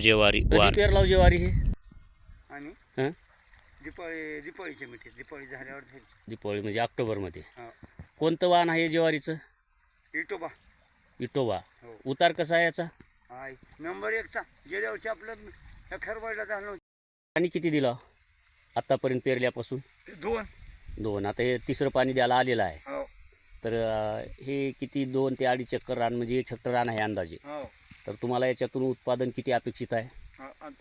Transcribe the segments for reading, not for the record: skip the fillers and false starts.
ज्वारी कधी वाण पेरलाव ज्वारी हे आणि हं? दिपाळीच्या मिठी दिपाळी झाल्यावर घ्यायची. दीपावली म्हणजे ऑक्टोबरमध्ये. हो. कोणतं वाण आहे ज्वारीचं? इटोबा. इटोबा. हो. उतार कसा आहे याचा? हाय नंबर 1चा. गेल्या वर्षी आपलं खरवायला झालं होतं. आणि किती दिला आत्तापर्यंत पेरल्यापासून? 2. आता हे तिसरं पाणी द्यायला आलेलं आहे. हो. तर हे किती 2 ते 2.5 चक्कर रान म्हणजे 1 हेक्टर रान आहे अंदाजे. हो. तर तुम्हाला याच्यातून उत्पादन किती अपेक्षित आहे?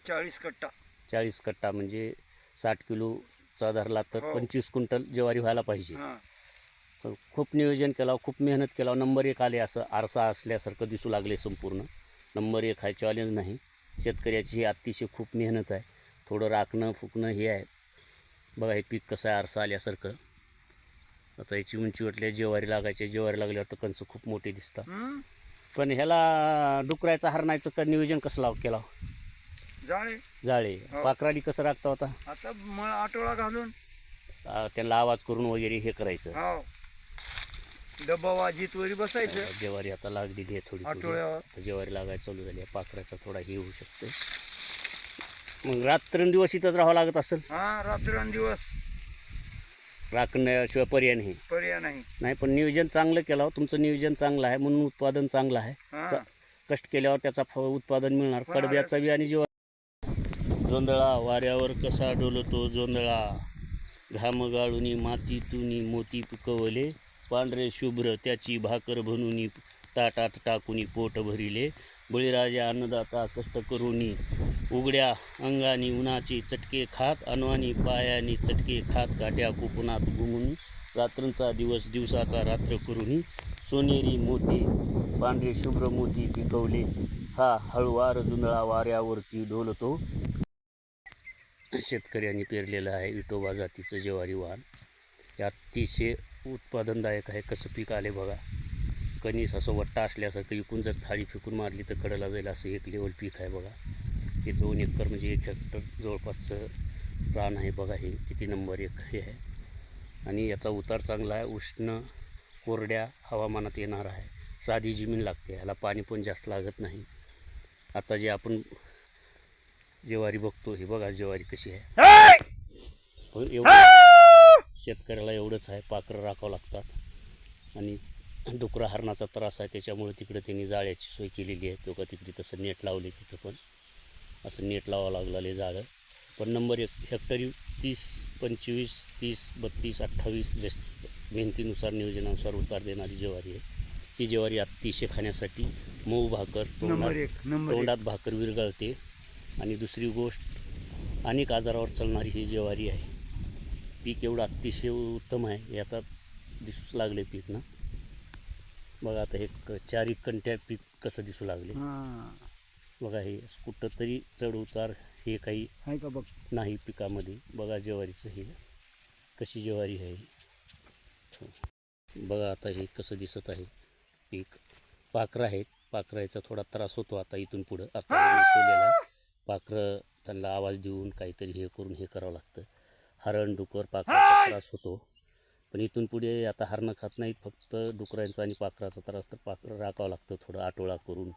40 कट्टा. 40 कट्टा म्हणजे 60 किलोचा धरला तर हो. 25 क्विंटल ज्वारी व्हायला पाहिजे. हां. खूप नियोजन केलं, खूप मेहनत केला, नंबर 1 आले असं आरसा असल्यासारखं दिसू लागले संपूर्ण. नंबर 1 आहे, चॅलेंज नाही. शेतकऱ्याची ही अतिशय खूप मेहनत आहे. थोडं राखणं फुकणं हे आहे. बघा हे पीक कसं आहे आरसा आल्यासारखं. आता याची उंची वाटल्या ज्वारी लागायची, ज्वारी लागल्यावर तर कणसं खूप मोठे दिसतात. पण ह्याला डुकरायचं हरणायचं का नियोजन कसं केला? जाळे हो. पाखराली कसं राखता होता? आता मग आठवडा घालून त्यांना आवाज करून वगैरे हे करायचं. हो. डब्बा वाजीत वरी बसायचं. ज्वारी आता लागलेली आहे थोडी थोडी. आठवड्यावर आता ज्वारी लागायला चालू झाली आहे. पाखराचा थोडा हे होऊ शकतो. मग रात्रंदिवस इथंच राहावं लागत असेल. हा रात्रंदिवस राखण्याशिवाय पर्याय नाही. पर्याय नाही. नाही पण नियोजन चांगलं केलं. तुमचं नियोजन चांगलं आहे म्हणून उत्पादन चांगलं आहे. हा. कष्ट केल्यावर त्याचा उत्पादन मिळणार. कडब्याचा बी आणि ज्वारी. जोंधळा वाऱ्यावर कसा डोलतो जोंधळा, घाम गाळूनी मातीतूनी मोती पिकवले, पांढरे शुभ्र त्याची भाकर बनूनी ताटात टाकूनी पोट भरिले, बळीराजा अन्नदाता कष्ट करूनी उघड्या अंगानी उन्हाचे चटके खात, अनवानी पायानी चटके खात, काट्या कोकणात घुमून रात्रींचा दिवस दिवसाचा रात्र करूनी सोनेरी मोती पांढरे शुभ्र मोती पिकवले, हा हळुवार जुंधळा वाऱ्यावरती डोलतो. शेतकऱ्यांनी पेरलेलं आहे विटोबा जातीचं ज्वारी वाण. हे अतिशय उत्पादनदायक आहे. कसं पीक आले बघा. कणीस असं वट्टा असल्यासारखं इकून जर थाळी फेकून मारली तर कडला जाईल असं 1 लेवल पीक आहे बघा. हे 2 एकर म्हणजे 1 हेक्टर जवळपासचं रान आहे बघा. हे किती नंबर 1 हे आहे. आणि याचा उतार चांगला आहे. उष्ण कोरड्या हवामानात येणार आहे. साधी जमीन लागते. ह्याला पाणी पण जास्त लागत नाही. आता जे आपण ज्वारी बघतो हे बघा ज्वारी कशी आहे. एवढं शेतकऱ्याला एवढंच आहे. पाखरं राखावं लागतात आणि डुकरा हरणाचा त्रास आहे. त्याच्यामुळे तिकडे त्यांनी जाळ्याची सोय केलेली आहे. लोक तिकडे तसं नेट लावले. तिथं पण असं नेट लावावं लागलं जाळं. पण नंबर 1 हेक्टरी 30, 25, 30, 32, 28 जस मेहनतीनुसार नियोजनानुसार उतार देणारी ज्वारी आहे. ही ज्वारी अतिशय खाण्यासाठी मऊ भाकर, तोंडात भाकर विरघळते. आणि दुसरी गोष्ट अनेक आजारावर चालणारी ही ज्वारी आहे. पीक एवढं अतिशय उत्तम आहे. हे आता दिसूच लागले पीक ना बघा. आता हे 4 कंट्या पीक कसं दिसू लागले बघा. हे कुठं तरी चढ उतार हे काही आहे का बघ नाही पिकामध्ये. बघा ज्वारीचं हे कशी ज्वारी आहे बघा. आता हे कसं दिसत आहे पीक. पाखरं आहेत. पाखराचा थोडा त्रास होतो आता इथून पुढं. आता सोलेला आहे. पाखरं त्यांना आवाज देऊन काहीतरी हे करून हे करावं लागतं. हरण डुकर पाखराचा त्रास होतो. पण इथून पुढे आता हरणं खात नाहीत. फक्त डुकरांचा आणि पाखराचा त्रास तर पाखरं राखावं लागतं. थोडं आटोळा करून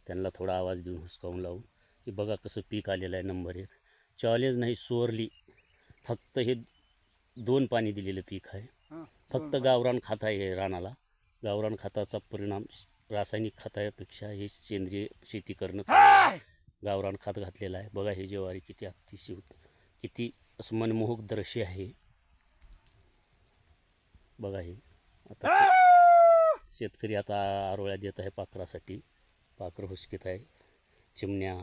त्यांना थोडा आवाज देऊन हुसकावून लावून. हे बघा कसं पीक आलेलं आहे नंबर 1. चॅलेंज नाही सोअरली. फक्त हे 2 पाणी दिलेलं पीक आहे. फक्त गावरान खत आहे हे रानाला. गावरान खताचा परिणाम रासायनिक खतापेक्षा हे सेंद्रिय शेती करणं चांगलं आहे. गावरान खत घातलेलं आहे बघा. हे ज्वारी किती अतिशय किती असं मनमोहक दृश्य आहे बघा. हे आता शेतकरी आता आरोळ्या देत आहे पाखरासाठी. पाखरं हुसकीत आहे. चिमण्या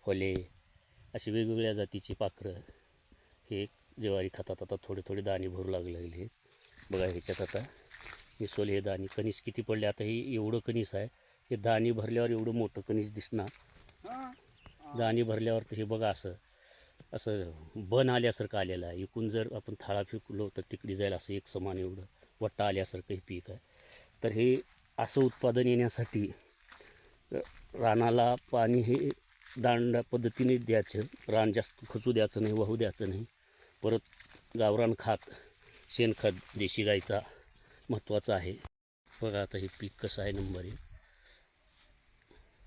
होले अशी वेगवेगळ्या जातीची पाखरं हे ज्वारी खातात. आता थोडे थोडे दाणे भरू लागले बघा. ह्याच्यात आता मिसोल हे दाणे कणीस किती पडले. आता हे एवढं कणीस आहे. हे दाणे भरल्यावर एवढं मोठं कणीस दिसणार. दाणे भरल्यावर तर हे बघा असं असं बन आल्यासारखं आलेलं आहे. इकून जर आपण थाळा फेकलो तर तिकडे जाईल असं एक समान एवढं वट्टा आल्यासारखं हे पीक आहे. तर हे असं उत्पादन येण्यासाठी रानाला पाणी हे दांडा पद्धतीने द्यायचं. रान जास्त खचू द्यायचं नाही, वाहू द्यायचं नाही. परत गावरान खात शेणखत देशी गाईचा महत्त्वाचा आहे बघा. आता हे पीक कसं आहे नंबर 1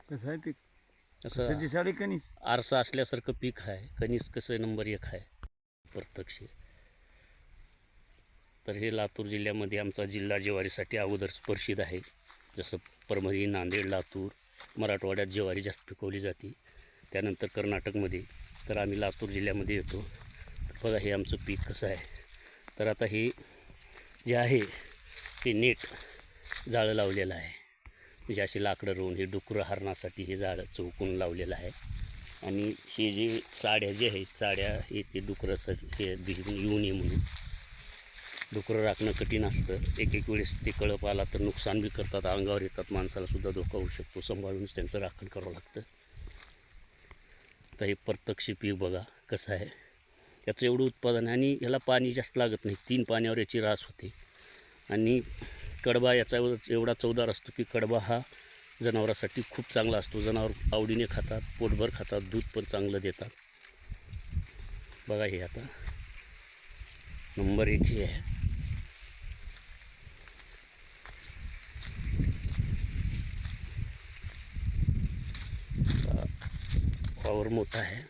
कसं आहे पीक. असं दिसाडे कणीस आरसा असल्यासारखं पीक आहे. कणीस कसं नंबर 1 आहे प्रत्यक्ष. तर हे लातूर जिल्ह्यामध्ये आमचा जिल्हा ज्वारीसाठी अगोदर प्रसिद्ध आहे. जसं परभणी, नांदेड, लातूर, मराठवाड्यात ज्वारी जास्त पिकवली जाते. त्यानंतर कर्नाटकमध्ये, तर आम्ही लातूर जिल्ह्यामध्ये येतो. तर बघा हे आमचं पीक कसं आहे. तर आता हे जे आहे ते नेट जाळं लावलेलं आहे. म्हणजे अशी लाकडं रोवून हे डुकरं हरणासाठी हे जाळं चौकून लावलेलं आहे. आणि हे जे साड्या जे आहेत, साड्या हे ते डुकरं हे येऊ नये म्हणून. डुकरं राखणं कठीण असतं. एक वेळेस ते कळप आला तर नुकसान बी करतात, अंगावर येतात, माणसालासुद्धा धोका होऊ शकतो. सांभाळूनच त्यांचं राखण करावं लागतं. तर हे प्रत्यक्ष पीक बघा कसं आहे. याचं एवढं उत्पादन आहे आणि याला पाणी जास्त लागत नाही. 3 पाण्यावर याची रास होते. आणि कडबा याचा एवढा चवदार असतो की कडबा हा जनावरांसाठी खूप चांगला असतो. जनावर आवडीने खातात, पोटभर खातात, दूध पण चांगलं देतात. बघा हे आता नंबर 1 हे आहे. वावर मोठा आहे.